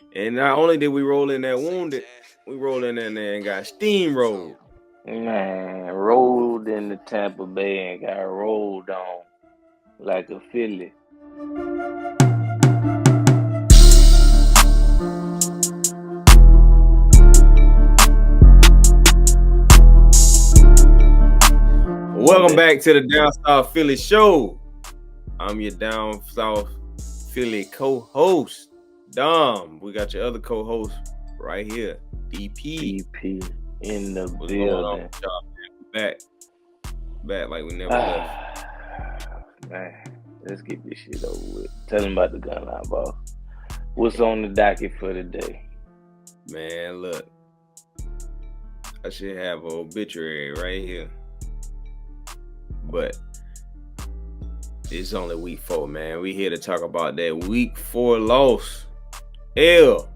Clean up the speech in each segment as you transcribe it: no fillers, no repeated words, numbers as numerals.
And not only did we roll in that wounded, we rolled in there and got steamrolled. Man, rolled into Tampa Bay and got rolled on like a Philly. Welcome back to the Down South Philly Show. I'm your Down South Philly co-host, Dom. We got your other co-host right here, DP. DP in the What's building. going on with y'all, man? Back like we never left. Man, let's get this shit over with. Tell them about the gun line, boss. What's on the docket for today? Man, look. I should have an obituary right here. But it's only week 4, man. We here to talk about that week 4 loss. El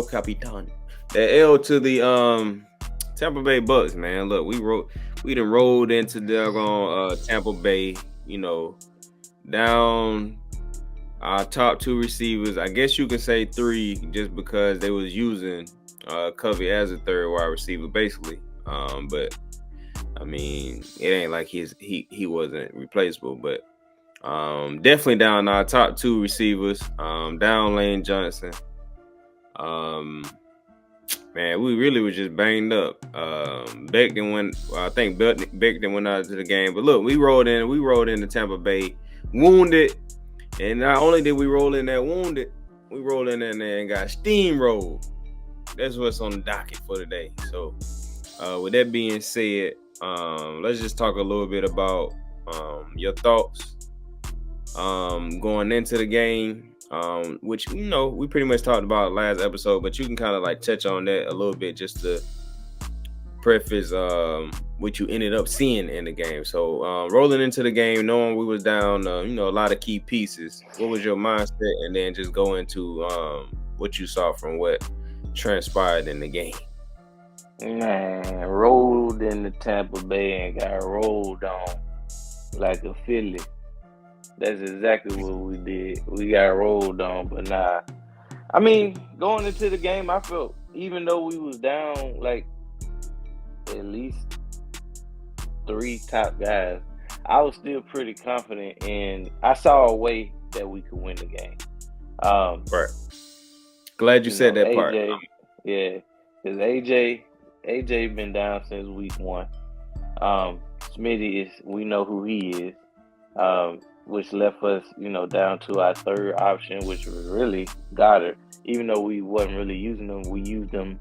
Capitan. That L to the Tampa Bay Bucs, man. Look, we done rolled into the Tampa Bay, down our top 2 receivers. I guess you can say 3 just because they was using Covey as a third wide receiver, basically. But I mean, it ain't like he wasn't replaceable, but definitely down our top 2 receivers. Down Lane Johnson. Man, we really was just banged up. Becton went out to the game, but look, we rolled into Tampa Bay wounded, and not only did we roll in that wounded, we rolled in there and got steamrolled. That's what's on the docket for today. So, with that being said, let's just talk a little bit about your thoughts going into the game, which we pretty much talked about last episode, but you can kind of like touch on that a little bit just to preface what you ended up seeing in the game. So rolling into the game, knowing we was down a lot of key pieces, what was your mindset, and then just go into what you saw from what transpired in the game. Man, rolled into Tampa Bay and got rolled on like a Philly. That's exactly what we did. We got rolled on, but nah. I mean, going into the game, I felt even though we was down like at least 3 top guys, I was still pretty confident, and I saw a way that we could win the game. Right. Glad you said that part. Yeah, because AJ been down since week 1. Smitty we know who he is. Which left us, down to our third option, which was really Goddard. Even though we wasn't really using them, we used them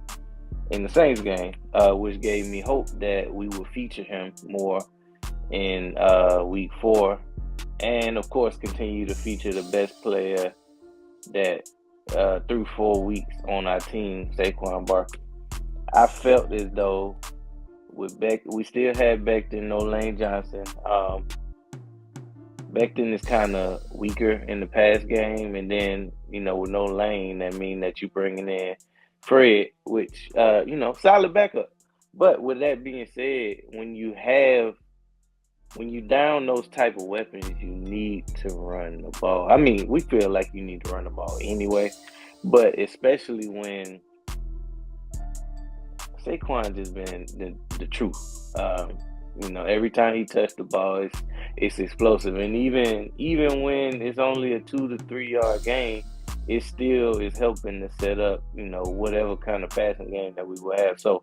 in the Saints game, which gave me hope that we would feature him more in week 4, and of course continue to feature the best player that through 4 weeks on our team, Saquon Barkley. I felt as though with we still had Becton, no Lane Johnson. Becton is kind of weaker in the pass game, and then with no Lane, that mean that you bringing in Fred, which solid backup. But with that being said, when you down those type of weapons, you need to run the ball. I mean, we feel like you need to run the ball anyway, but especially when Saquon just been the truth. Every time he touched the ball, it's explosive, and even when it's only a 2 to 3 yard game, it still is helping to set up whatever kind of passing game that we will have. So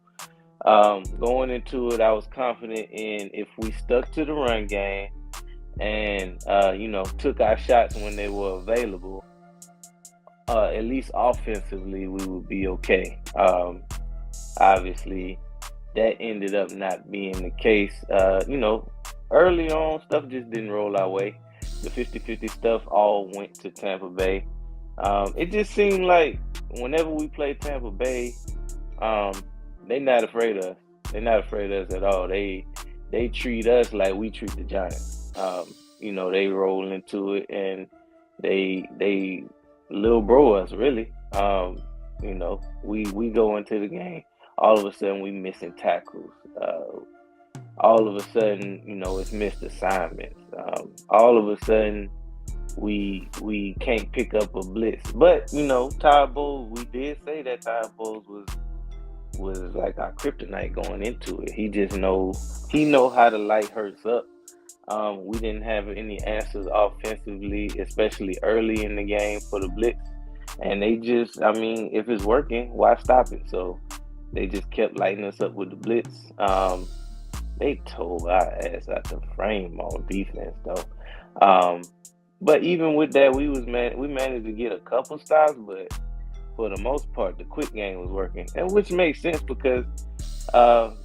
going into it, I was confident in if we stuck to the run game and took our shots when they were available, at least offensively we would be okay. Obviously that ended up not being the case. Early on, stuff just didn't roll our way. The 50-50 stuff all went to Tampa Bay. It just seemed like whenever we play Tampa Bay, they're not afraid of us. They're not afraid of us at all. They treat us like we treat the Giants. They roll into it and they little bro us, really. We go into the game. All of a sudden, we missing tackles. All of a sudden, it's missed assignments. All of a sudden, we can't pick up a blitz. But Todd Bowles, we did say that Todd Bowles was like our kryptonite going into it. He know how to light Hertz up. We didn't have any answers offensively, especially early in the game for the blitz. And they just, if it's working, why stop it? So they just kept lighting us up with the blitz. They tore our ass out the frame on defense, though. But even with that, we managed to get a couple stops, but for the most part, the quick game was working, and which makes sense because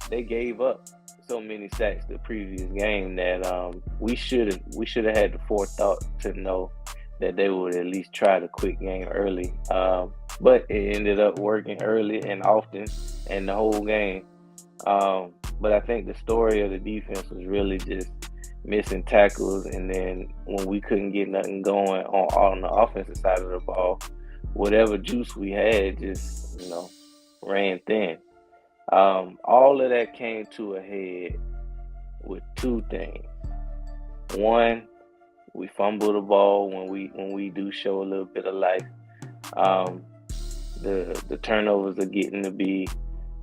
they gave up so many sacks the previous game that we should have had the forethought to know that they would at least try the quick game early. But it ended up working early and often and the whole game. But I think the story of the defense was really just missing tackles, and then when we couldn't get nothing going on the offensive side of the ball, whatever juice we had just, ran thin. All of that came to a head with two things. One, we fumble the ball when we do show a little bit of life. The turnovers are getting to be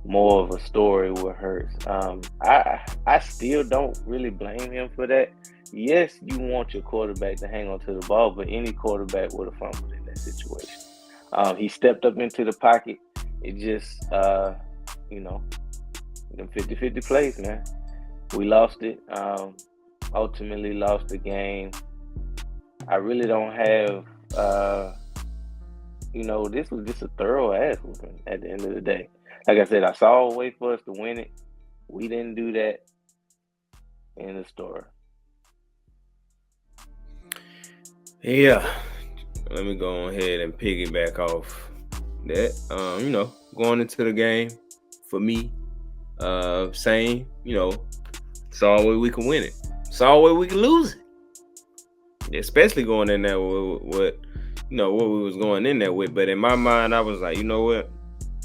more of a story with Hertz. I still don't really blame him for that. Yes, you want your quarterback to hang on to the ball, but any quarterback would have fumbled in that situation. He stepped up into the pocket. It just, them 50-50 plays, man. We lost it. Ultimately lost the game. I really don't have, this was just a thorough ass whooping at the end of the day. Like I said, I saw a way for us to win it. We didn't do that in the story. Yeah. Let me go ahead and piggyback off that. Going into the game, for me, saying, saw a way we can win it. Saw a way we can lose it. Especially going in there with what we was going in there with. But in my mind, I was like, you know what?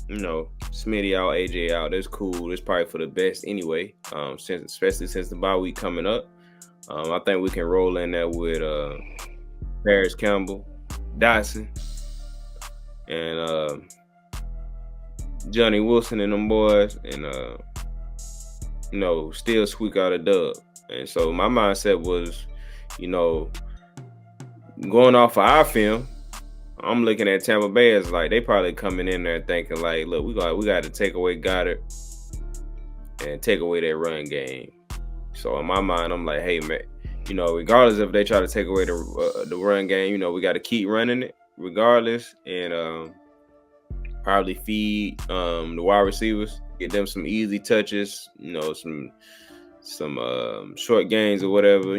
Smitty out, AJ out. That's cool. That's probably for the best anyway. Especially since the bye week coming up. I think we can roll in there with Paris Campbell, Dyson, and Johnny Wilson and them boys, and still squeak out a dub. And so my mindset was, going off of our film, I'm looking at Tampa Bay as like they probably coming in there thinking like, look, we got to take away Goddard and take away their run game. So in my mind, I'm like, hey man, regardless if they try to take away the run game, we got to keep running it regardless, and probably feed the wide receivers, get them some easy touches, some short gains or whatever,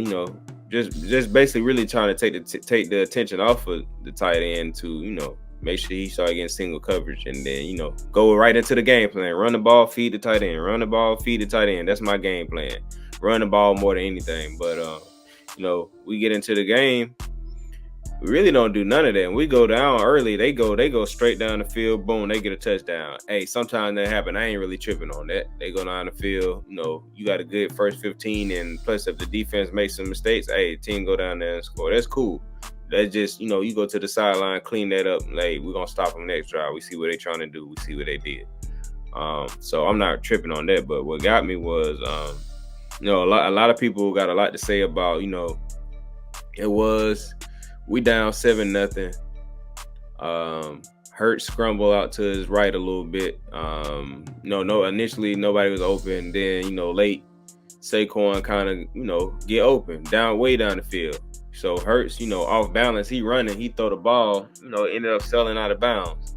just basically really trying to take the attention off of the tight end to, make sure he start getting single coverage, and then, go right into the game plan. Run the ball, feed the tight end. Run the ball, feed the tight end. That's my game plan. Run the ball more than anything. But, we get into the game. We really don't do none of that. When we go down early, they go straight down the field. Boom, they get a touchdown. Hey, sometimes that happen. I ain't really tripping on that. They go down the field. You got a good first 15, and plus if the defense makes some mistakes, hey, team go down there and score. That's cool. That's just, you go to the sideline, clean that up. Like, we're going to stop them next drive. We see what they're trying to do. We see what they did. So I'm not tripping on that. But what got me was, a lot of people got a lot to say about, it was, we down 7-0. Hertz scramble out to his right a little bit. Initially nobody was open. Then, late Saquon kind of, get open, way down the field. So Hertz, off balance, he running, he throw the ball, ended up selling out of bounds.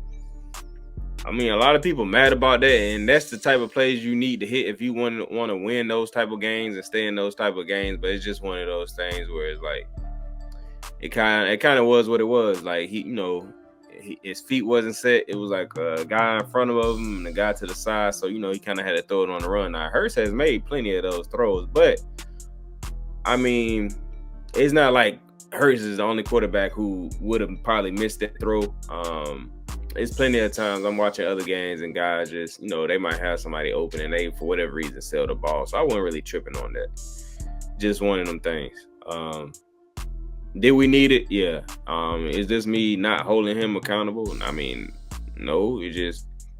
A lot of people mad about that, and that's the type of plays you need to hit if you want to win those type of games and stay in those type of games. But it's just one of those things where it's like, it kind of was what it was. Like, his feet wasn't set. It was like a guy in front of him and a guy to the side. So, he kind of had to throw it on the run. Now, Hertz has made plenty of those throws, but it's not like Hertz is the only quarterback who would have probably missed that throw. It's plenty of times I'm watching other games and guys just, they might have somebody open and they, for whatever reason, sell the ball. So I wasn't really tripping on that. Just one of them things. Did we need it? Yeah. Is this me not holding him accountable? I mean, no.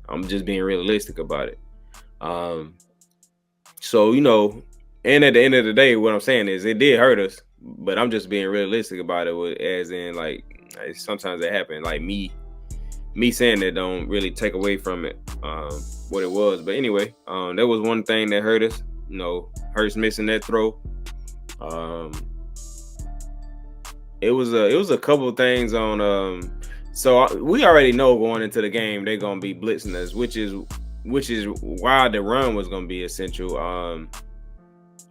I'm just being realistic about it. So and at the end of the day, what I'm saying is it did hurt us, but I'm just being realistic about it. As in, like, sometimes it happens. Like me saying that don't really take away from it what it was. But anyway, that was one thing that hurt us. Hurts missing that throw. It was a couple of things on. So we already know going into the game they're gonna be blitzing us, which is why the run was gonna be essential.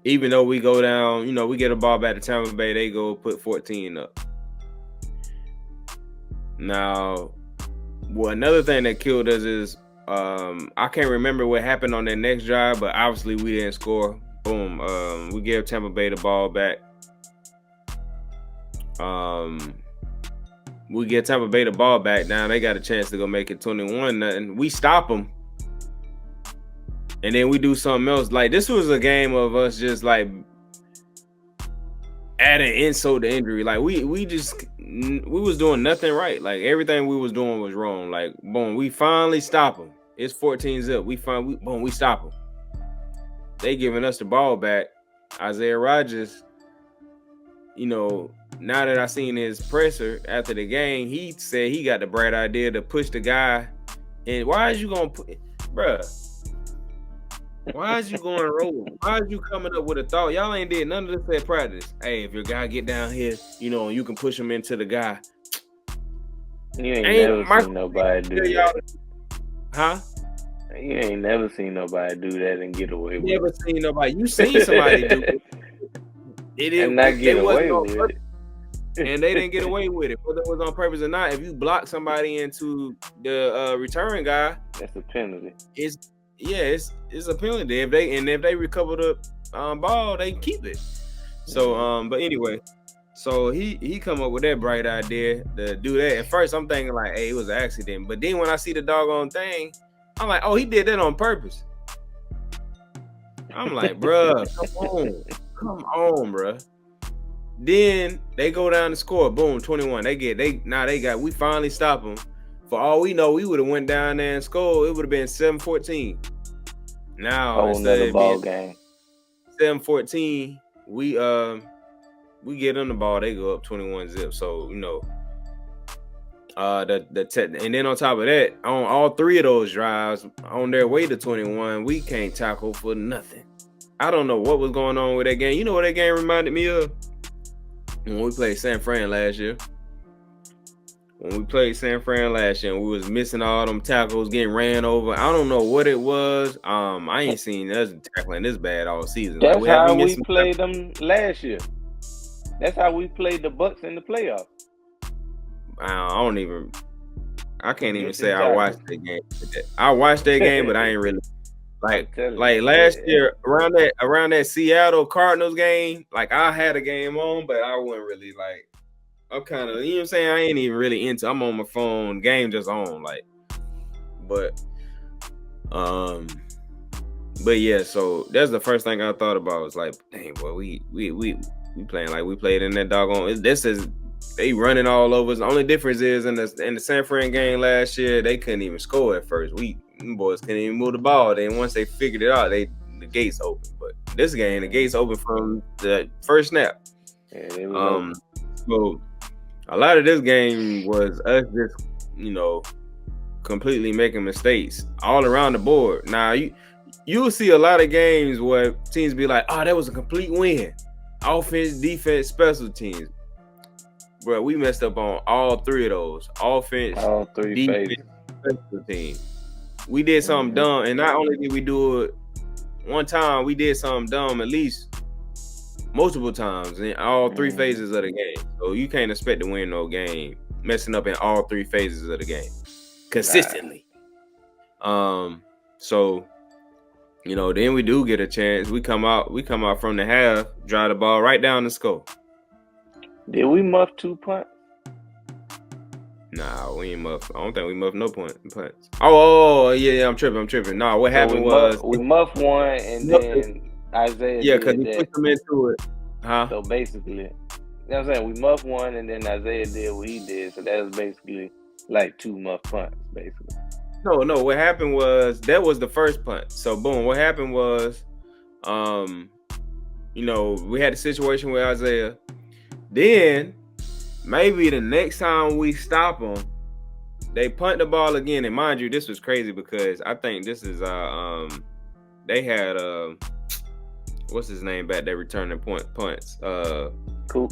Even though we go down, we get a ball back to Tampa Bay, they go put 14 up. Now, another thing that killed us is I can't remember what happened on that next drive, but obviously we didn't score. Boom. We gave Tampa Bay the ball back. We get Tampa Bay the ball back. Now they got a chance to go make it 21-0. We stop them. And then we do something else. Like, this was a game of us just like adding insult to injury. Like we was doing nothing right. Like everything we was doing was wrong. Like, boom, we finally stop them. It's 14-0. We stop them. They giving us the ball back. Isaiah Rodgers, now that I seen his presser after the game, he said he got the bright idea to push the guy. And why is you gonna put, bruh? Why is you going roll? Why is you coming up with a thought? Y'all ain't did none of this at practice. Hey, if your guy get down here, you can push him into the guy. You ain't never seen nobody do that. Huh? You ain't never seen nobody do that and get away with it. Never seen nobody. You seen somebody do it. And not get away with it. And they didn't get away with it, whether it was on purpose or not. If you block somebody into the return guy, that's a penalty. It's a penalty. If they recover the ball, they keep it. So but anyway, so he come up with that bright idea to do that. At first, I'm thinking like, hey, it was an accident. But then when I see the doggone thing, I'm like, oh, he did that on purpose. I'm like, bruh, come on, bruh. Then they go down to score. Boom, 21. We finally stop them. For all we know, we would have went down there and scored. It would have been 7-14. Now another ball game. 7-14. We get them the ball. They go up 21-0. So and then on top of that, on all three of those drives, on their way to 21, we can't tackle for nothing. I don't know what was going on with that game. You know what that game reminded me of? When we played San Fran last year. And we was missing all them tackles, getting ran over. I don't know what it was. I ain't seen us tackling this bad all season. That's how we played them last year. That's how we played the Bucs in the playoffs. I can't even say I watched that game. I watched that game, but I ain't really like last year around that Seattle Cardinals game. Like, I had a game on, but I wasn't really like. I'm kind of, you know what I'm saying? I ain't even really into. I'm on my phone, game just on, like. But yeah. So that's the first thing I thought about. Was like, dang, boy, we playing like we played in that doggone. They running all over us. The only difference is in the San Fran game last year, they couldn't even score at first. Them boys couldn't even move the ball. Then once they figured it out, the gates open. But this game, the gates open from the first snap. Yeah, they were so a lot of this game was us just, completely making mistakes all around the board. Now you'll see a lot of games where teams be like, "Oh, that was a complete win." Offense, defense, special teams. Bro, we messed up on all three of those. Offense, all three defense, special team. We did something dumb, and not only did we do it one time, we did something dumb at least multiple times in all three phases of the game. So you can't expect to win no game messing up in all three phases of the game consistently. So then we do get a chance. We come out from the half, drive the ball right down the scope. Did we muff 2 punts? Nah, we ain't muff. I don't think we muffed no punts. Oh yeah, I'm tripping. Nah, what happened was we muffed one, and then Isaiah. Yeah, because he pushed him into it. Huh? So basically, know what I'm saying? We muff one, and then Isaiah did what he did. So that was basically like 2 muff punts, basically. No. What happened was that was the first punt. So boom, what happened was, we had a situation with Isaiah. Then maybe the next time we stop them, they punt the ball again. And mind you, this was crazy because I think this is they had what's his name back there returning punts. Cool.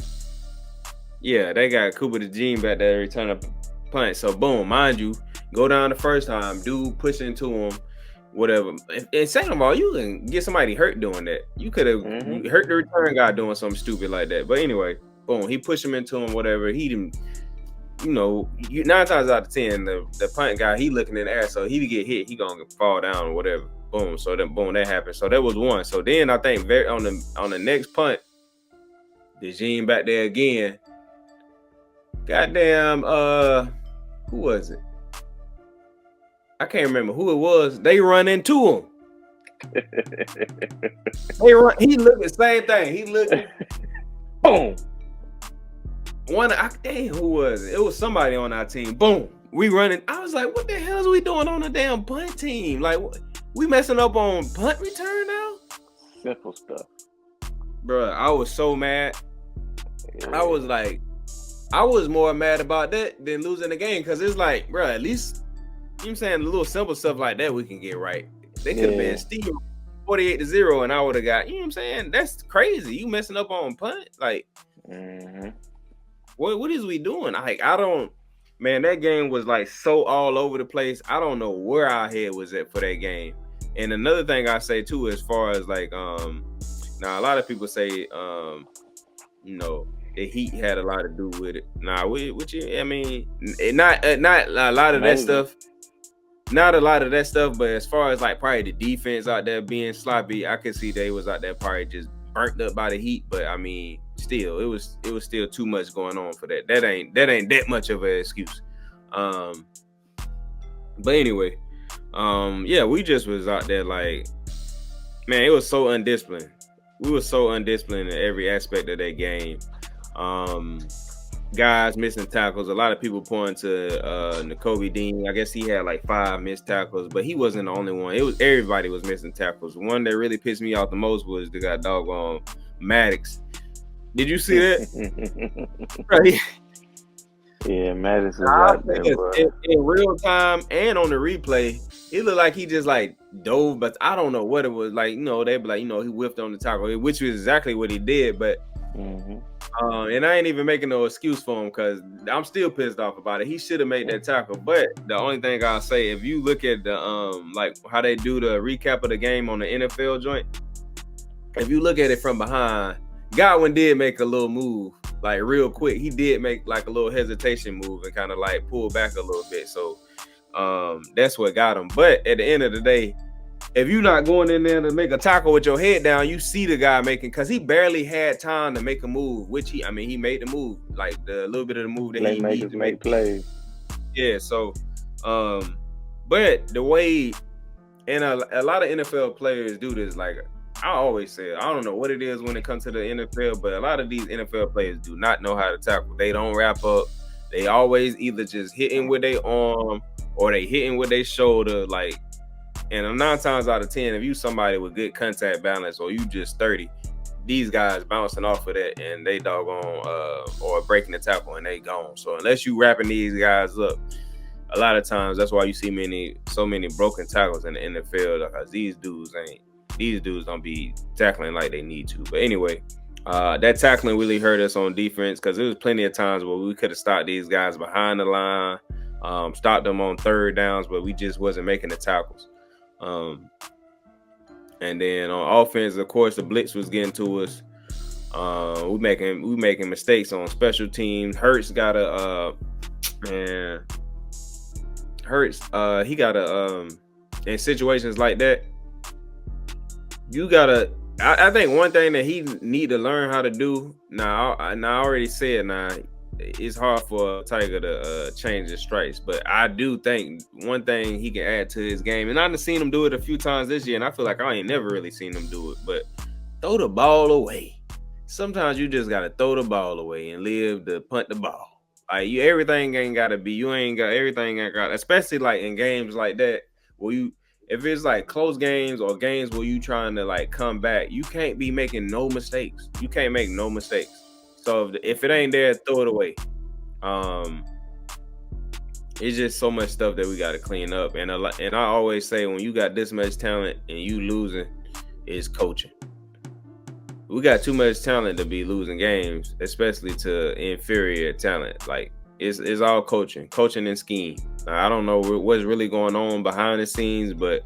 Yeah, they got Cooper the Gene back there returning punt. So boom, mind you, go down the first time, dude push into him, whatever. And second of all, you can get somebody hurt doing that. You could have hurt the return guy doing something stupid like that. But anyway, boom, he pushed him into him, whatever. He didn't, 9 times out of 10, the punt guy, he looking in the air, so he get hit, he gonna fall down or whatever. Boom. So then boom, that happened. So that was one. So then I think on the next punt, the Gene back there again. Goddamn, who was it? I can't remember who it was. They run into him. He looked the same thing. He looked boom. Who was it? It was somebody on our team. Boom. We running. I was like, what the hell is we doing on a damn punt team? Like, we messing up on punt return now? Simple stuff. Bruh, I was so mad. Yeah. I was more mad about that than losing the game because it's like, bruh, at least, you know what I'm saying, the little simple stuff like that we can get right. They could have been Steve 48-0 and I would have got, you know what I'm saying? That's crazy. You messing up on punt? Like, what is we doing? Like, man, that game was like so all over the place. I don't know where our head was at for that game. And another thing I say too, as far as like, now a lot of people say, the Heat had a lot to do with it. Not a lot of that stuff. Not a lot of that stuff, but as far as like probably the defense out there being sloppy, I could see they was out there probably just burnt up by the Heat. But I mean, still, it was still too much going on for that. That ain't that much of an excuse. But anyway, we just was out there like, man, it was so undisciplined. We were so undisciplined in every aspect of that game. Guys missing tackles. A lot of people pointing to Nakobe Dean. I guess he had like 5 missed tackles, but he wasn't the only one. Everybody was missing tackles. One that really pissed me off the most was the guy doggone Maddox. Did you see that? Right. Yeah, Maddox is out there, bro. In real time and on the replay, it looked like he just like dove, but I don't know what it was. Like, they be like, he whiffed on the tackle, which was exactly what he did, but and I ain't even making no excuse for him because I'm still pissed off about it. He should have made that tackle. But the only thing I'll say, if you look at the like how they do the recap of the game on the NFL joint, if you look at it from behind, Godwin did make a little move, like real quick. He did make like a little hesitation move and kind of like pull back a little bit. So that's what got him. But at the end of the day, if you're not going in there to make a tackle with your head down, you see the guy making, because he barely had time to make a move, which he made the move, like the little bit of the move that he needed to make plays. Yeah, so, but the way, and a lot of NFL players do this, like I always say, I don't know what it is when it comes to the NFL, but a lot of these NFL players do not know how to tackle. They don't wrap up. They always either just hitting with their arm or they hitting with their shoulder, like. And 9 times out of 10, if you somebody with good contact balance or you just 30, these guys bouncing off of that and they doggone or breaking the tackle and they gone. So unless you wrapping these guys up, a lot of times that's why you see so many broken tackles in the NFL, because these dudes don't be tackling like they need to. But anyway, that tackling really hurt us on defense because there was plenty of times where we could have stopped these guys behind the line, stopped them on third downs, but we just wasn't making the tackles. And then on offense, of course, the Blitz was getting to us. We making mistakes on special teams. Hertz got he got in situations like that, you gotta. I think one thing that he need to learn how to do. Now I already said it's hard for a Tiger to change his stripes, but I do think one thing he can add to his game, and I've seen him do it a few times this year, and I feel like I ain't never really seen him do it, but throw the ball away. sometimes you just gotta throw the ball away and live to punt the ball. Like everything ain't gotta be. You ain't got everything. Ain't got, especially like in games like that where you, if it's like close games or games where you trying to like come back, you can't be making no mistakes. You can't make no mistakes. So if it ain't there, throw it away. It's just so much stuff that we got to clean up, and I always say when you got this much talent and you losing, it's coaching. We got too much talent to be losing games, especially to inferior talent. Like it's all coaching and scheme. Now, I don't know what's really going on behind the scenes, but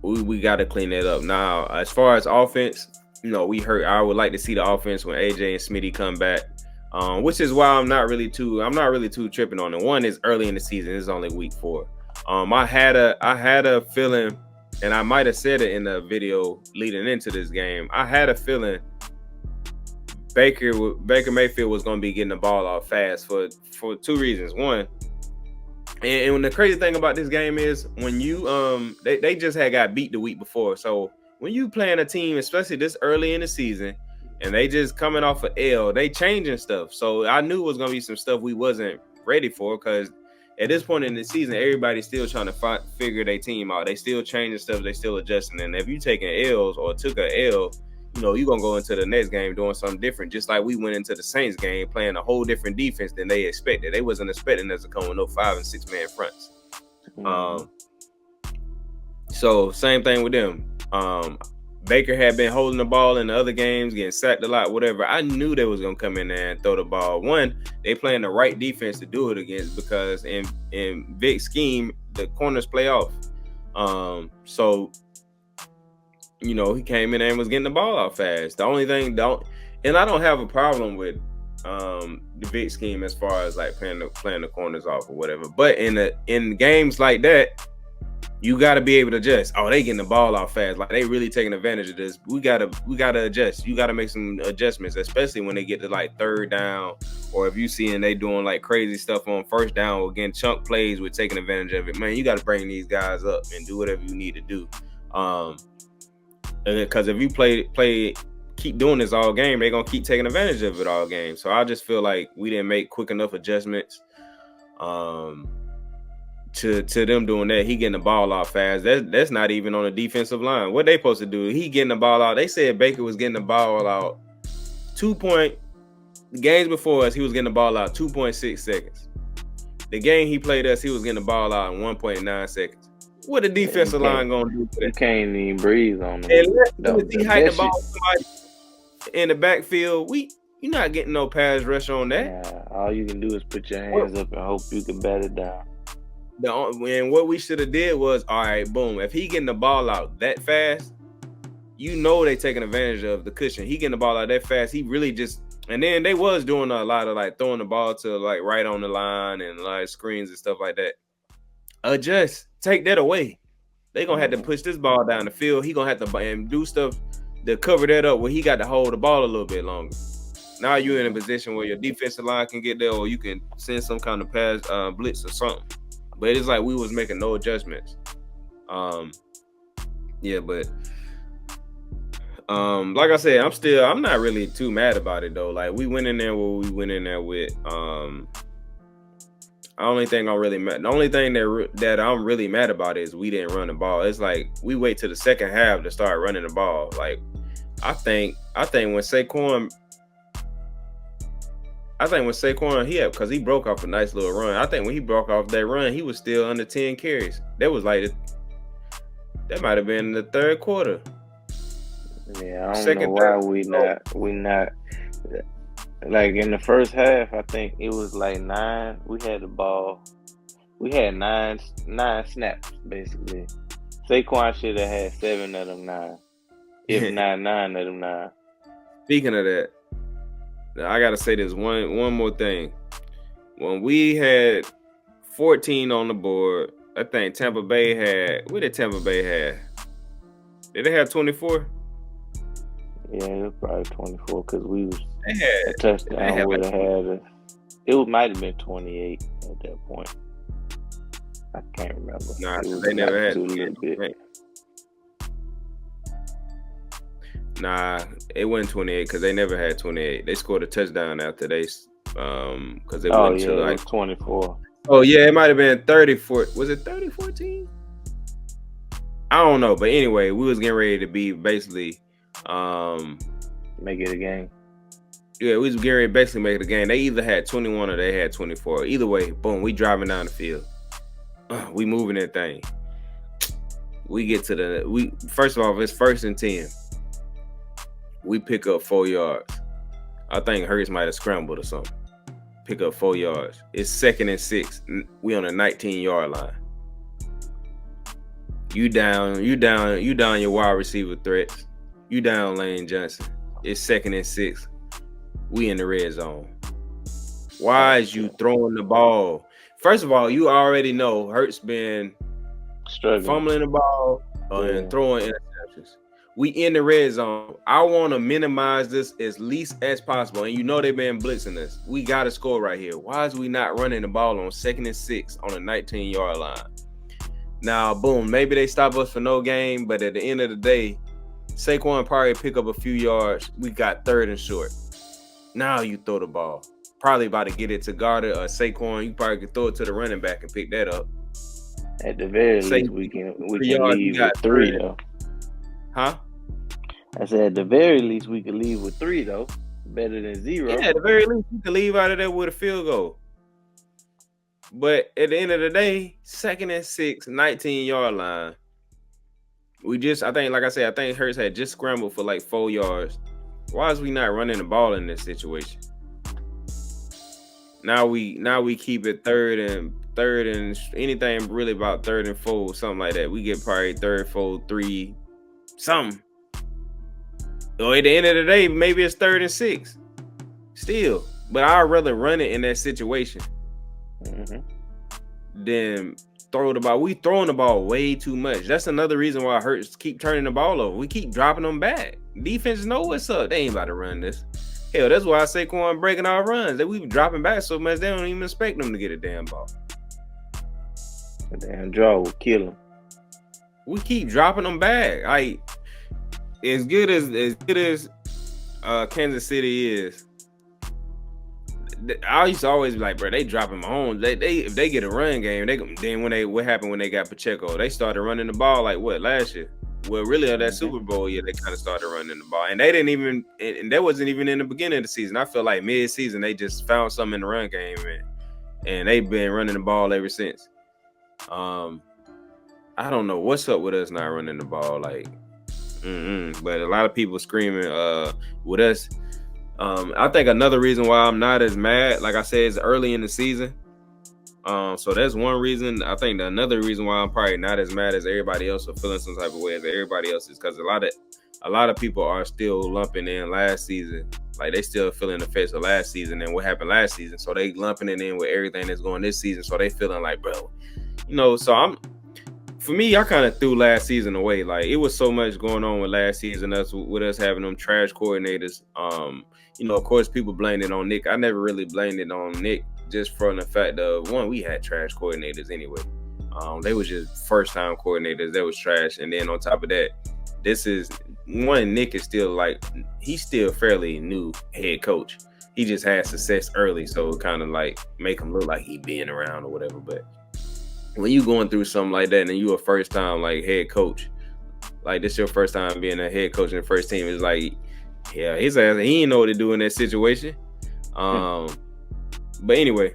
we got to clean that up. Now, as far as offense, we hurt. I would like to see the offense when AJ and Smitty come back. Which is why I'm not really too tripping on it. One is early in the season. It's only week 4. I had a feeling, and I might have said it in the video leading into this game. I had a feeling Baker Mayfield was going to be getting the ball off fast for 2 reasons. One, and the crazy thing about this game is when you they just had got beat the week before. So when you playing a team, especially this early in the season, and they just coming off of L, they changing stuff. So I knew it was gonna be some stuff we wasn't ready for, because at this point in the season, everybody's still trying to figure their team out. They still changing stuff. They still adjusting. And if you taking L's or took a L, you're gonna go into the next game doing something different. Just like we went into the Saints game playing a whole different defense than they expected. They wasn't expecting us to come with no 5 and 6 man fronts. So same thing with them. Baker had been holding the ball in the other games, getting sacked a lot, whatever. I knew they was going to come in there and throw the ball. One, they playing the right defense to do it against, because in Vic's scheme, the corners play off. So, he came in there and was getting the ball out fast. The only thing, and I don't have a problem with the Vic scheme as far as like playing the corners off or whatever. But in games like that, you got to be able to adjust. Oh, they getting the ball out fast. Like, they really taking advantage of this. We got to adjust. You got to make some adjustments, especially when they get to, like, 3rd down, or if you see and they doing, like, crazy stuff on 1st down or getting chunk plays with taking advantage of it. Man, you got to bring these guys up and do whatever you need to do. Because if you keep doing this all game, they're going to keep taking advantage of it all game. So I just feel like we didn't make quick enough adjustments. To them doing that. He getting the ball out fast. That's not even on the defensive line. What they supposed to do? He getting the ball out. They said Baker was getting the ball out games before us, he was getting the ball out 2.6 seconds. The game he played us, he was getting the ball out in 1.9 seconds. What the defensive line gonna do for that? You can't even breathe on them. Unless he hike the ball somebody in the backfield, you're not getting no pass rush on that. Yeah, all you can do is put your hands up and hope you can bat it down. And what we should have did was, all right, boom. If he getting the ball out that fast, they taking advantage of the cushion. He getting the ball out that fast. He really just, and then they was doing a lot of like throwing the ball to like right on the line and like screens and stuff like that. Adjust, take that away. They gonna have to push this ball down the field. He gonna have to do stuff to cover that up where he got to hold the ball a little bit longer. Now you're in a position where your defensive line can get there, or you can send some kind of pass blitz or something. But it's like we was making no adjustments. But like I said, I'm not really too mad about it though. Like, we went in there what we went in there with. The only thing that I'm really mad about is we didn't run the ball. It's like we wait till the second half to start running the ball. Like, I think when Saquon, because he broke off a nice little run. I think when he broke off that run, he was still under 10 carries. That was like, that might have been the 3rd quarter. Yeah, I don't know why we not like in the first half. I think it was like 9. We had the ball. We had 9 snaps basically. Saquon should have had 7 of them 9, if not 9 of them 9. Speaking of that, I gotta say this one more thing. When we had 14 on the board, I think Tampa Bay had. What did Tampa Bay have? Did they have 24? Yeah, it was probably 24 because we was they had a touchdown would have had. It might have been 28 at that point. I can't remember. Nah, they never had. Nah, it wasn't 28 because they never had 28. They scored a touchdown after they because it went to it like was 24. oh yeah, it might have been 34. Was it 30-14? I don't know, but anyway, we was getting ready to be basically make it a game. Yeah, we was getting ready to basically make it a game. They either had 21 or they had 24. Either way, boom, we driving down the field. We moving that thing. We get to first of all, it's 1st and 10. We pick up 4 yards. I think Hertz might have scrambled or something. Pick up 4 yards. It's 2nd and 6. We on a 19-yard line. You down your wide receiver threats. You down Lane Johnson. It's 2nd and 6. We in the red zone. Why is you throwing the ball? First of all, you already know Hertz been struggling, fumbling the ball and throwing interceptions. We in the red zone. I want to minimize this as least as possible. And you know they've been blitzing us. We got to score right here. Why is we not running the ball on 2nd and 6 on a 19-yard line? Now, boom, maybe they stop us for no gain, but at the end of the day, Saquon probably pick up a few yards. We got 3rd and short. Now you throw the ball. Probably about to get it to Garter or Saquon. You probably could throw it to the running back and pick that up. At the very least, we can leave with 3 though. Huh? I said at the very least we could leave with 3 though. Better than 0. Yeah, at the very least we could leave out of there with a field goal. But at the end of the day, 2nd and 6, 19-yard line. I think Hertz had just scrambled for like 4 yards. Why is we not running the ball in this situation? Now we keep it 3rd and anything really about 3rd and 4, something like that. We get probably 3rd, 4, 3, something. Or at the end of the day, maybe it's 3rd and 6. Still. But I'd rather run it in that situation than throw the ball. We throwing the ball way too much. That's another reason why Hertz keep turning the ball over. We keep dropping them back. Defenses know what's up. They ain't about to run this. Hell, that's why Saquon breaking our runs. That we be dropping back so much they don't even expect them to get a damn ball. A damn draw will kill them. We keep dropping them back. Like as good as Kansas City is. I used to always be like, bro, they dropping Mahomes. They if they get a run game, what happened when they got Pacheco? They started running the ball like what last year? Well, really, that Super Bowl year, they kind of started running the ball, and they didn't even, and that wasn't even in the beginning of the season. I feel like mid-season they just found something in the run game, and they've been running the ball ever since. I don't know what's up with us not running the ball, like, but a lot of people screaming with us. I think another reason why I'm not as mad, like I said, is early in the season. So that's one reason. I think another reason why I'm probably not as mad as everybody else or feeling some type of way as everybody else is because a lot of people are still lumping in last season. Like they still feeling the effects of last season and what happened last season. So they lumping it in with everything that's going this season. So they feeling like, bro, so for me, I kind of threw last season away. Like it was so much going on with last season, with us having them trash coordinators. Of course, people blamed it on Nick. I never really blamed it on Nick, just from the fact of one, we had trash coordinators anyway. They was just first-time coordinators that was trash, and then on top of that, Nick is still he's still fairly new head coach. He just had success early, so it kind of like make him look like he been around or whatever. But when you going through something like that and you a first-time like head coach, like this your first time being a head coach in the first team, it's like, yeah, his ass, he didn't know what to do in that situation. But anyway,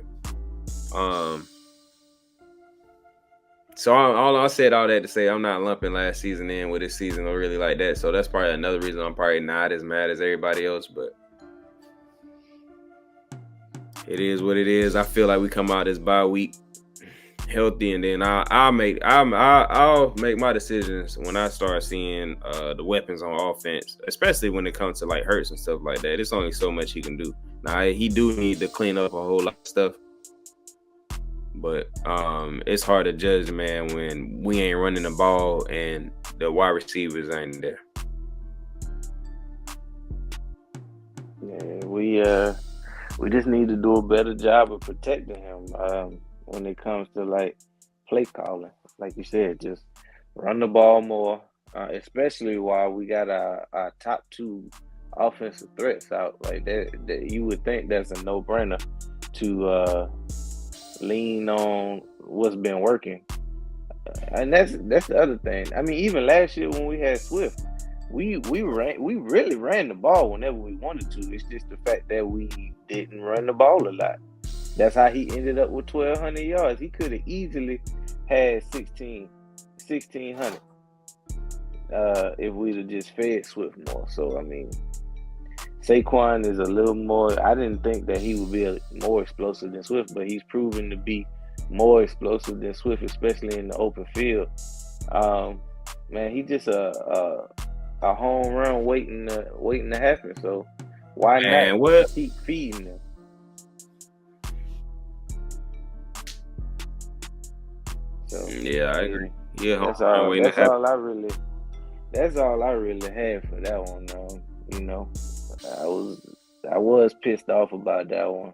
so I said all that to say I'm not lumping last season in with this season or really like that. So that's probably another reason I'm probably not as mad as everybody else. But it is what it is. I feel like we come out this bye week healthy, and then I'll make my decisions when I start seeing the weapons on offense, especially when it comes to like Hertz and stuff like that. It's only so much he can do. Now he do need to clean up a whole lot of stuff, but it's hard to judge, man, when we ain't running the ball and the wide receivers ain't there. Yeah, we just need to do a better job of protecting him. When it comes to like play calling, like you said, just run the ball more. especially while we got our top two offensive threats out like that you would think that's a no-brainer to lean on what's been working. And that's the other thing. I mean, even last year when we had Swift, we really ran the ball whenever we wanted to. It's just the fact that we didn't run the ball a lot. That's how he ended up with 1,200 yards. He could have easily had 1,600 if we'd have just fed Swift more. So I mean, Saquon is a little more. I didn't think that he would be more explosive than Swift, but he's proven to be more explosive than Swift, especially in the open field. Man, he just a home run waiting to happen. So why not keep feeding him? So yeah, I agree. Yeah, that's all I really had for that one. You know, I was pissed off about that one.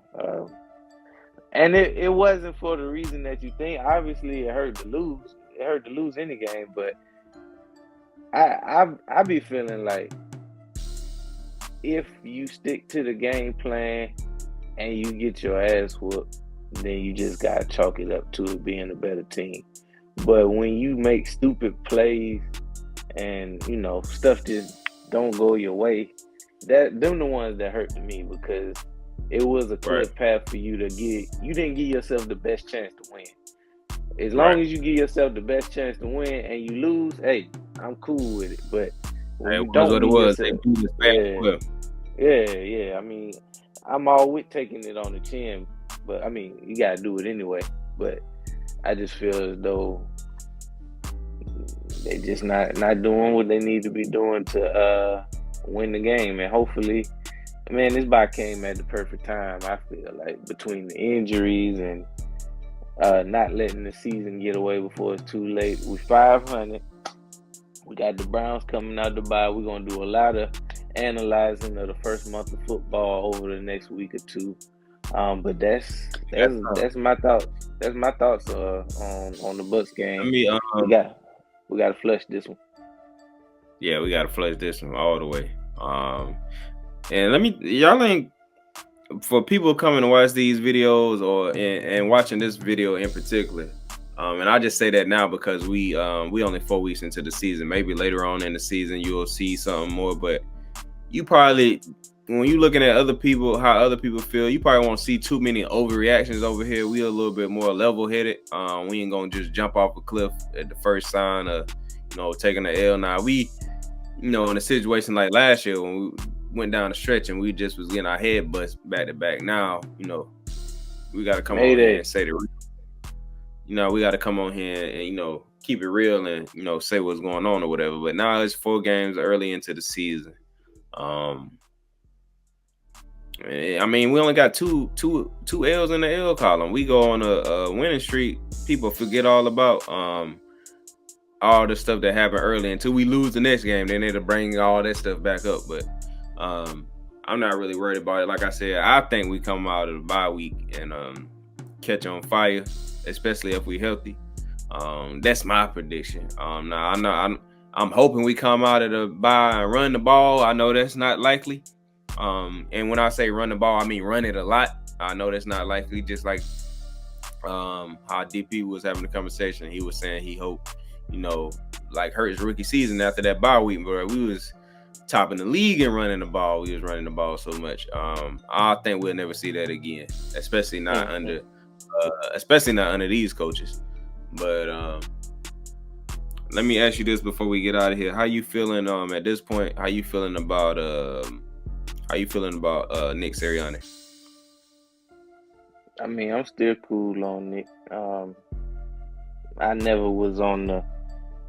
And it wasn't for the reason that you think. Obviously, it hurt to lose. It hurt to lose any game, but I be feeling like if you stick to the game plan and you get your ass whooped, then you just gotta chalk it up to it being a better team. But when you make stupid plays and stuff just don't go your way, them the ones that hurt to me, because it was a clear path for you to get. You didn't give yourself the best chance to win. As long as you give yourself the best chance to win and you lose, hey, I'm cool with it. But when you don't give yourself, yeah. I mean, I'm all with taking it on the chin, but I mean, you gotta do it anyway. But I just feel as though they just not doing what they need to be doing to win the game. And hopefully, man, this bye came at the perfect time. I feel like between the injuries and not letting the season get away before it's too late. We're 500. We got the Browns coming out the bye. We're gonna do a lot of analyzing of the first month of football over the next week or two. But that's my thoughts. That's my thoughts on the Bucs game. We got to flush this one. Yeah, we got to flush this one all the way. And y'all ain't, for people coming to watch these videos and watching this video in particular, and I just say that now because we only 4 weeks into the season. Maybe later on in the season you'll see something more, but you probably, when you're looking at other people, how other people feel, you probably won't see too many overreactions over here. We a little bit more level-headed. We ain't gonna just jump off a cliff at the first sign of, taking the L. Now we, in a situation like last year when we went down the stretch and we just was getting our head bust back to back. Now, we got to come on here and say the real. We got to come on here and, keep it real and, say what's going on or whatever. But now it's 4 games early into the season. I mean, we only got two L's in the L column. We go on a winning streak. People forget all about all the stuff that happened early until we lose the next game. Then it'll bring all that stuff back up. But I'm not really worried about it. Like I said, I think we come out of the bye week and catch on fire, especially if we healthy. That's my prediction. Now I'm hoping we come out of the bye and run the ball. I know that's not likely. And when I say run the ball, I mean run it a lot. I know that's not likely. Just like how DP was having a conversation, he was saying he hoped, like Hertz rookie season after that bye week, where we was topping the league and running the ball. We was running the ball so much. I think we'll never see that again, especially not under these coaches. But let me ask you this before we get out of here: how you feeling at this point? How you feeling about Nick Sirianni? I mean, I'm still cool on Nick. I never was on the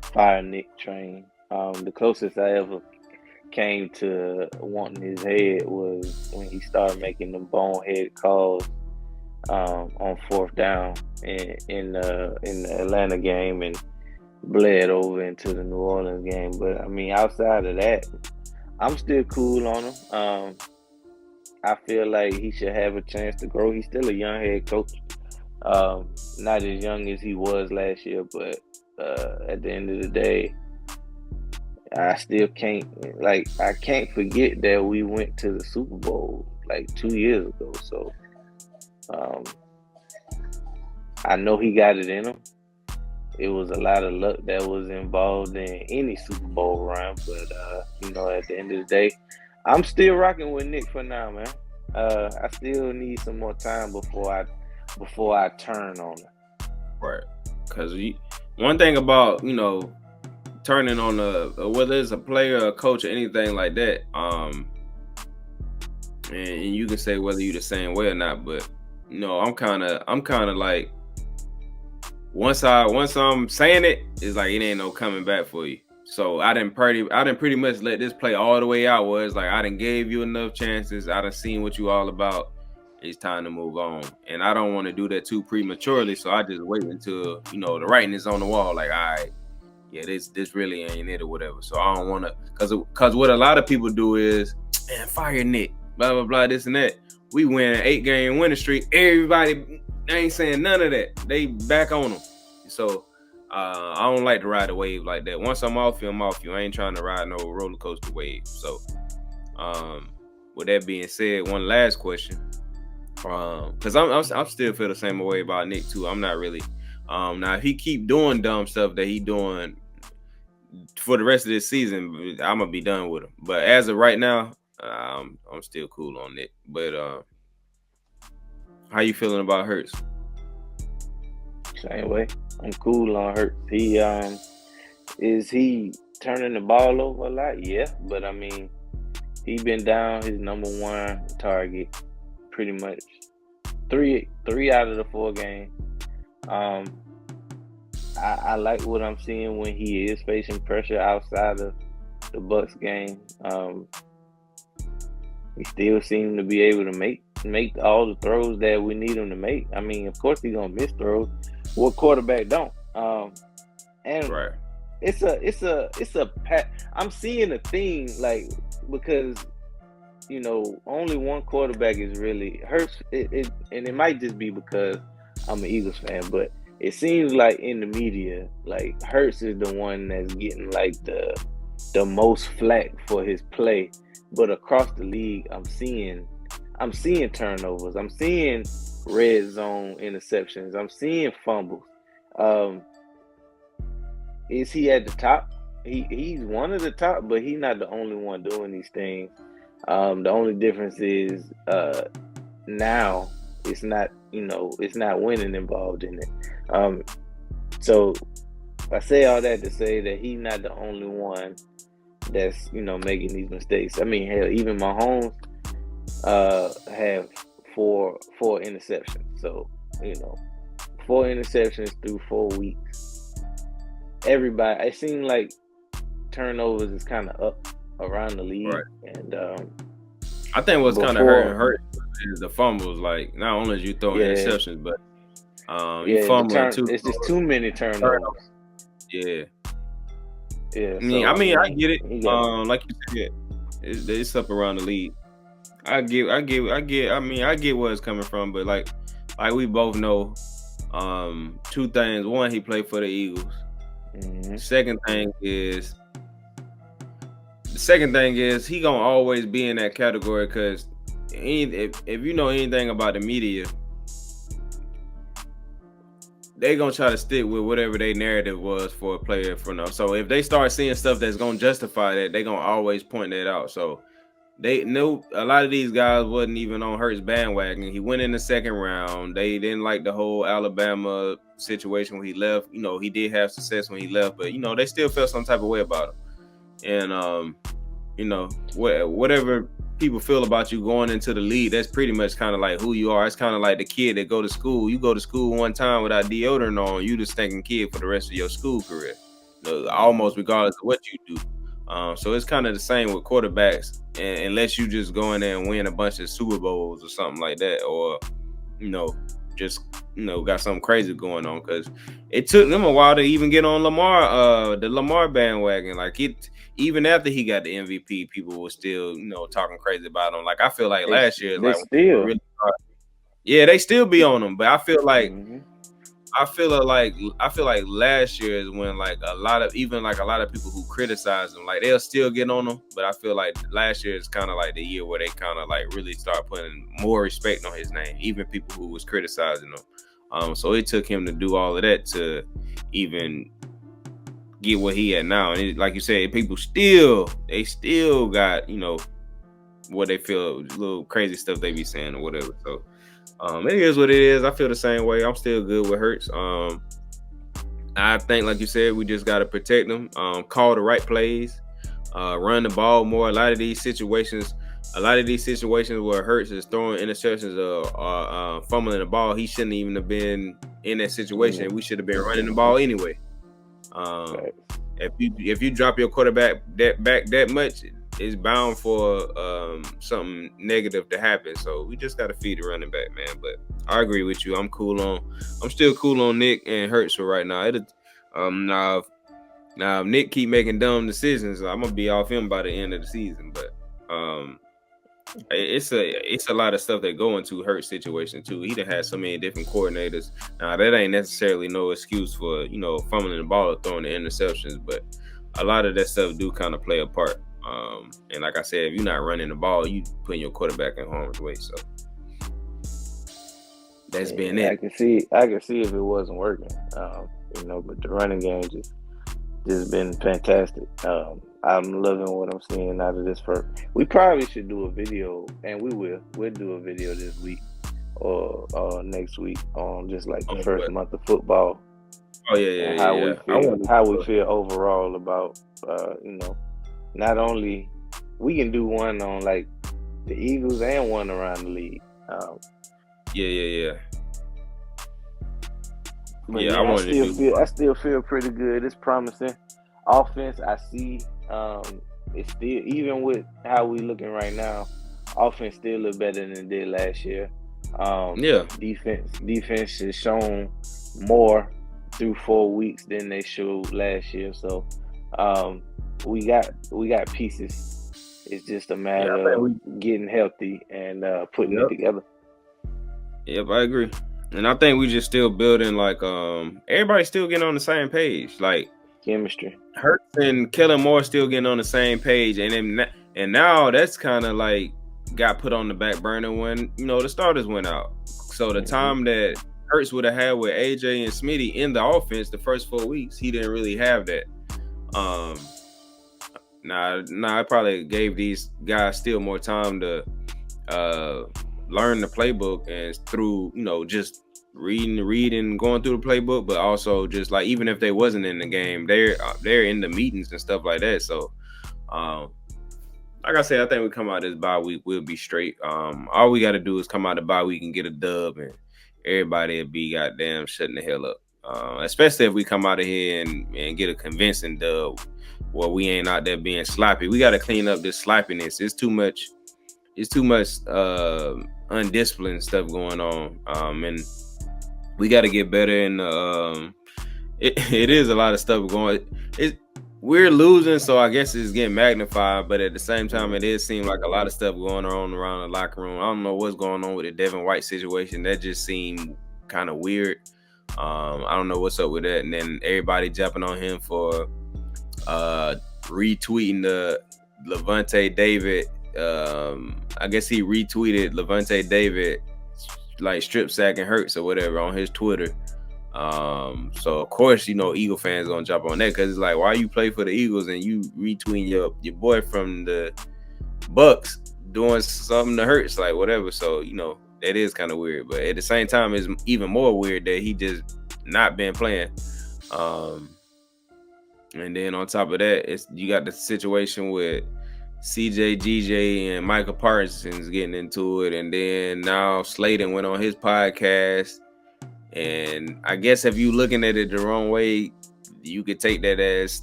fire Nick train. The closest I ever came to wanting his head was when he started making them bonehead calls on 4th down in the Atlanta game and bled over into the New Orleans game. But I mean, outside of that, I'm still cool on him. I feel like he should have a chance to grow. He's still a young head coach. Not as young as he was last year, but at the end of the day, I still can't I can't forget that we went to the Super Bowl like 2 years ago. So I know he got it in him. It was a lot of luck that was involved in any Super Bowl run, but at the end of the day, I'm still rocking with Nick for now, man. I still need some more time before I turn on it. Right, because one thing about turning on whether it's a player, a coach, or anything like that, and you can say whether you're the same way or not, but I'm kind of like. Once I'm saying it, it's like it ain't no coming back for you. So I didn't pretty much let this play all the way out. Where it's like I done gave you enough chances. I done seen what you all about. It's time to move on, and I don't want to do that too prematurely. So I just wait until the writing is on the wall. Like, all right, yeah, this really ain't it or whatever. So I don't want to, cause what a lot of people do is, man, fire Nick, blah blah blah, this and that. We win an 8-game winning streak. Everybody. They ain't saying none of that. They back on them. So I don't like to ride a wave like that. Once I'm off you, I'm off you. I ain't trying to ride no roller coaster wave. So with that being said, one last question. Because I'm still feel the same way about Nick too. I'm not really. Now if he keep doing dumb stuff that he doing for the rest of this season, I'm gonna be done with him. But as of right now, I'm still cool on Nick. But how you feeling about Hertz? Same way. I'm cool on Hertz. Is he turning the ball over a lot? Yeah, but I mean, he been down his number one target pretty much three out of the 4 games. I like what I'm seeing when he is facing pressure outside of the Bucs game. He still seems to be able to make all the throws that we need him to make. I mean, of course he's gonna miss throws. What quarterback don't? And right. It's a I'm seeing a thing because only one quarterback is really Hertz. And it might just be because I'm an Eagles fan, but it seems like in the media, like Hertz is the one that's getting like the most flack for his play. But across the league, I'm seeing turnovers. I'm seeing red zone interceptions. I'm seeing fumbles. Is he at the top? He's one of the top, but he's not the only one doing these things. The only difference is now it's not winning involved in it. So I say all that to say that he's not the only one that's making these mistakes. I mean, hell, even Mahomes have four interceptions. So 4 interceptions through 4 weeks. Everybody, it seems like turnovers is kind of up around the league, right. And I think what's kind of hurt is the fumbles. Like, not only is you throwing interceptions, but you fumble too. It's just too many turnovers. Yeah. Yeah. I get it. Like you said, it's up around the league. I get where it's coming from, but like we both know, 2 things. One, he played for the Eagles. Mm-hmm. Second thing is he gonna always be in that category because if you know anything about the media, they gonna try to stick with whatever their narrative was for a player for now. So if they start seeing stuff that's gonna justify that, they gonna always point that out. So they know a lot of these guys wasn't even on Hertz bandwagon. He went in the 2nd round. They didn't like the whole Alabama situation when he left. He did have success when he left, but they still felt some type of way about him. And whatever people feel about you going into the league, that's pretty much kind of like who you are. It's kind of like the kid that go to school. You go to school one time without deodorant on, you the stinking kid for the rest of your school career, almost regardless of what you do. So it's kind of the same with quarterbacks, unless you just go in there and win a bunch of Super Bowls or something like that, or just got something crazy going on. Because it took them a while to even get on the Lamar bandwagon. Like even after he got the MVP, people were still talking crazy about him. Like I feel like last year, they still really they still be on him, but I feel like I feel like last year is when like a lot of people who criticize him, like they'll still get on him, but I feel like last year is kind of like the year where they kind of like really start putting more respect on his name, even people who was criticizing him. So it took him to do all of that to even get what he had now, and like you said, people still got what they feel, little crazy stuff they be saying or whatever. So it is what it is. I feel the same way. I'm still good with Hertz. I think, like you said, we just got to protect them, call the right plays, run the ball more. A lot of these situations where Hertz is throwing interceptions or fumbling the ball, he shouldn't even have been in that situation. We should have been running the ball anyway. If you drop your quarterback back that much, it's bound for something negative to happen. So we just got to feed the running back, man. But I agree with you. I'm still cool on Nick and Hertz for right now. Now if Nick keep making dumb decisions, I'm gonna be off him by the end of the season. But it's a lot of stuff that go into Hertz situation too. He done had so many different coordinators. Now that ain't necessarily no excuse for fumbling the ball or throwing the interceptions, but a lot of that stuff do kind of play a part. And like I said, if you're not running the ball, you putting your quarterback in harm's way. So that's been it. I can see if it wasn't working. But the running game just been fantastic. I'm loving what I'm seeing out of this first. We probably should do a video, and we'll do a video this week or next week on just like the first month of football. Oh yeah. How we feel overall about not only we can do one on like the Eagles and one around the league. Yeah. I still feel pretty good. It's promising. Offense, I see. It's still, even with how we looking right now, offense still look better than it did last year. Defense has shown more through 4 weeks than they showed last year. So we got pieces. It's just a matter of getting healthy and putting it together. Yep, I agree. And I think we just still building like everybody's still getting on the same page. Like chemistry. Hertz and Kellen Moore still getting on the same page, and now that's kind of like got put on the back burner when the starters went out. So the time that Hertz would have had with AJ and Smitty in the offense the first 4 weeks, he didn't really have that. I probably gave these guys still more time to learn the playbook, and through just reading, going through the playbook, but also just like even if they wasn't in the game, they're in the meetings and stuff like that. So like I said, I think we come out this bye week, we'll be straight. All we got to do is come out the bye week and get a dub, and everybody will be goddamn shutting the hell up. Especially if we come out of here and get a convincing dub where we ain't out there being sloppy. We got to clean up this sloppiness. It's too much undisciplined stuff going on. And we got to get better. And it is a lot of stuff going. We're losing, so I guess it's getting magnified. But at the same time, it does seem like a lot of stuff going on around the locker room. I don't know what's going on with the Devin White situation. That just seemed kind of weird. I don't know what's up with that. And then everybody jumping on him for retweeting the Levante David. I guess he retweeted Levante David like strip sacking Hertz or whatever on his Twitter. So of course, Eagle fans gonna jump on that because it's like, why you play for the Eagles and you retweeting your boy from the Bucs doing something to Hertz, like whatever. So that is kind of weird, but at the same time, it's even more weird that he just not been playing. And then on top of that, you got the situation with CJ, GJ, and Michael Parsons getting into it, and then now Slayton went on his podcast. And I guess if you looking at it the wrong way, you could take that as,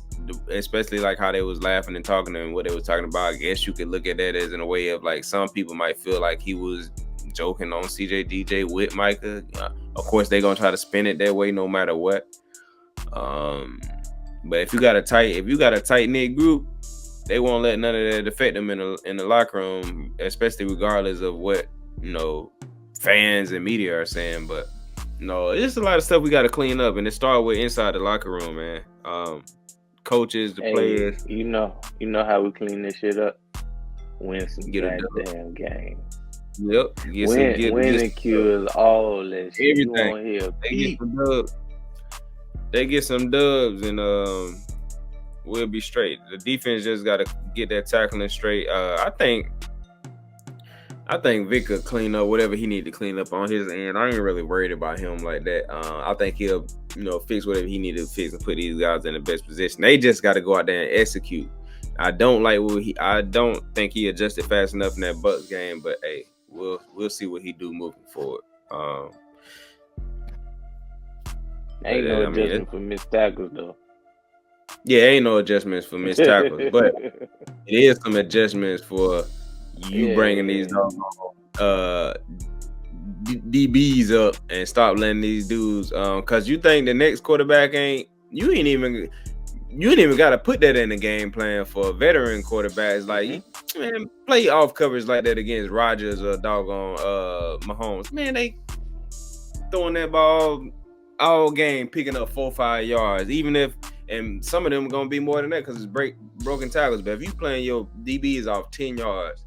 especially like how they was laughing and talking and what they was talking about. I guess you could look at that as in a way of like some people might feel like he was joking on CJ, DJ with Micah. Of course, they're gonna try to spin it that way no matter what. But if you got a tight knit group, they won't let none of that affect them in the locker room, especially regardless of what fans and media are saying. But No, it's a lot of stuff we got to clean up, and it started with inside the locker room, man. Coaches, the players. You know how we clean this shit up. Win some Get a goddamn games. Yep. Winning cures all that shit. Everything. You won't hear They get some dubs, and we'll be straight. The defense just got to get that tackling straight. I think Vic could clean up whatever he need to clean up on his end. I ain't really worried about him like that. I think he'll, fix whatever he need to fix and put these guys in the best position. They just got to go out there and execute. I don't think he adjusted fast enough in that Bucs game, but hey, we'll see what he do moving forward. Ain't no adjustment for missed tackles though. Yeah, ain't no adjustments for missed tackles, but it is some adjustments for you bringing these DBs up and stop letting these dudes. Cause you think the next quarterback you ain't even got to put that in the game plan for a veteran quarterback. It's like, man, play off coverage like that against Rodgers or doggone Mahomes. Man, they throwing that ball all game, picking up 4 or 5 yards, and some of them are gonna be more than that because it's broken tackles. But if you playing your DBs off 10 yards,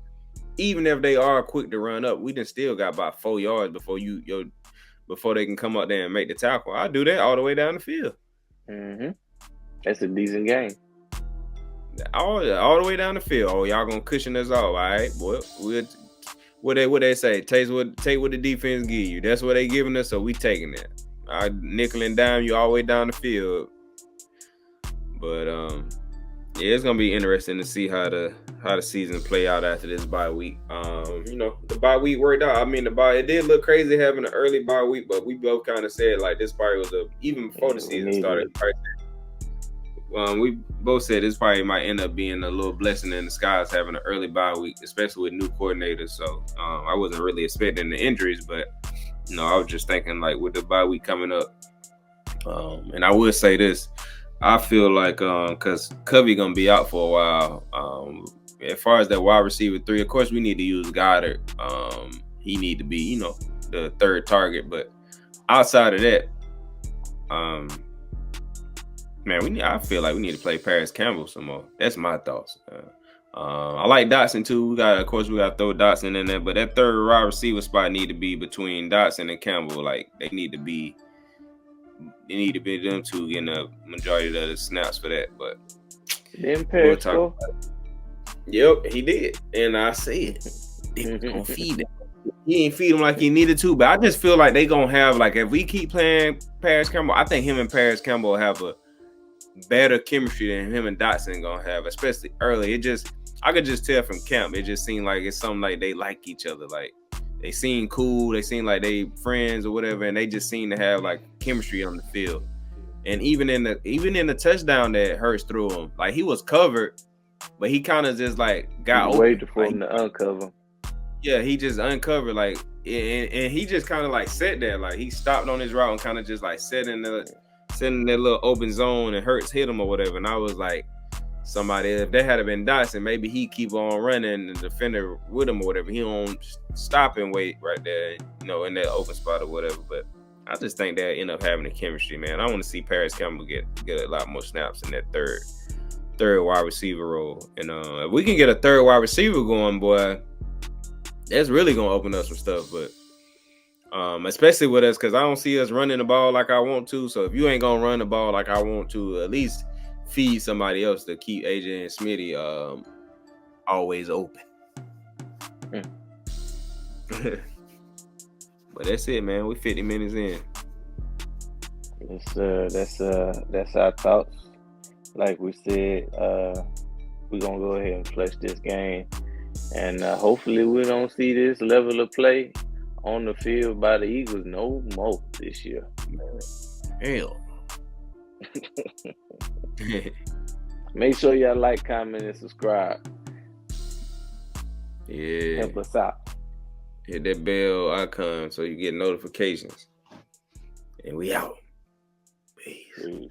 even if they are quick to run up, we done still got about 4 yards before they can come up there and make the tackle. I do that all the way down the field. Mm-hmm. That's a decent game. All the way down the field. Oh, y'all gonna cushion us all, all right? Well, what they say? Take what the defense give you. That's what they giving us, so we taking that. I nickel and dime you all the way down the field. But yeah, it's gonna be interesting to see how the season play out after this bye week. The bye week worked out. I mean, it did look crazy having an early bye week, but we both kind of said like this probably was even before the season started. We both said this probably might end up being a little blessing in disguise having an early bye week, especially with new coordinators. So I wasn't really expecting the injuries, but I was just thinking like with the bye week coming up. And I would say this. I feel like because Covey gonna be out for a while. As far as that wide receiver 3, of course we need to use Goddard. He need to be, the third target. But outside of that, I feel like we need to play Paris Campbell some more. That's my thoughts. I like Dotson too. We got to throw Dotson in there, but that third wide receiver spot need to be between Dotson and Campbell. Like they need to be them two getting the majority of the snaps for that. But then Paris Yep, he did, and I said they was gonna feed him. He ain't feed him like he needed to, but I just feel like they gonna have if we keep playing Paris Campbell, I think him and Paris Campbell have a better chemistry than him and Dotson gonna have, especially early. I could just tell from camp. It just seemed like it's something like they like each other. Like they seem cool. They seem like they friends or whatever, and they just seem to have chemistry on the field. And even in the touchdown that Hertz threw him, he was covered, but he kind of just got open. Waited for him to uncover. Yeah, he just uncovered and he just kind of sat there, he stopped on his route and kind of just sat in that little open zone and Hertz hit him or whatever. And I was like, somebody, if that had been Dotson, maybe he keep on running and the defender with him or whatever. He don't stop and wait right there, in that open spot or whatever. But I just think they end up having a chemistry, man. I want to see Paris Campbell get a lot more snaps in that third wide receiver role. And if we can get a third wide receiver going, boy, that's really gonna open up some stuff. But especially with us, because I don't see us running the ball like I want to. So if you ain't gonna run the ball like I want to, at least feed somebody else to keep AJ and Smitty always open. But that's it, man. We 50 minutes in. That's our thoughts. Like we said, we're gonna go ahead and flush this game, and hopefully we don't see this level of play on the field by the Eagles no more this year. Hell. Make sure y'all like, comment, and subscribe. Yeah. Help us out. Hit that bell icon so you get notifications. And we out. Peace.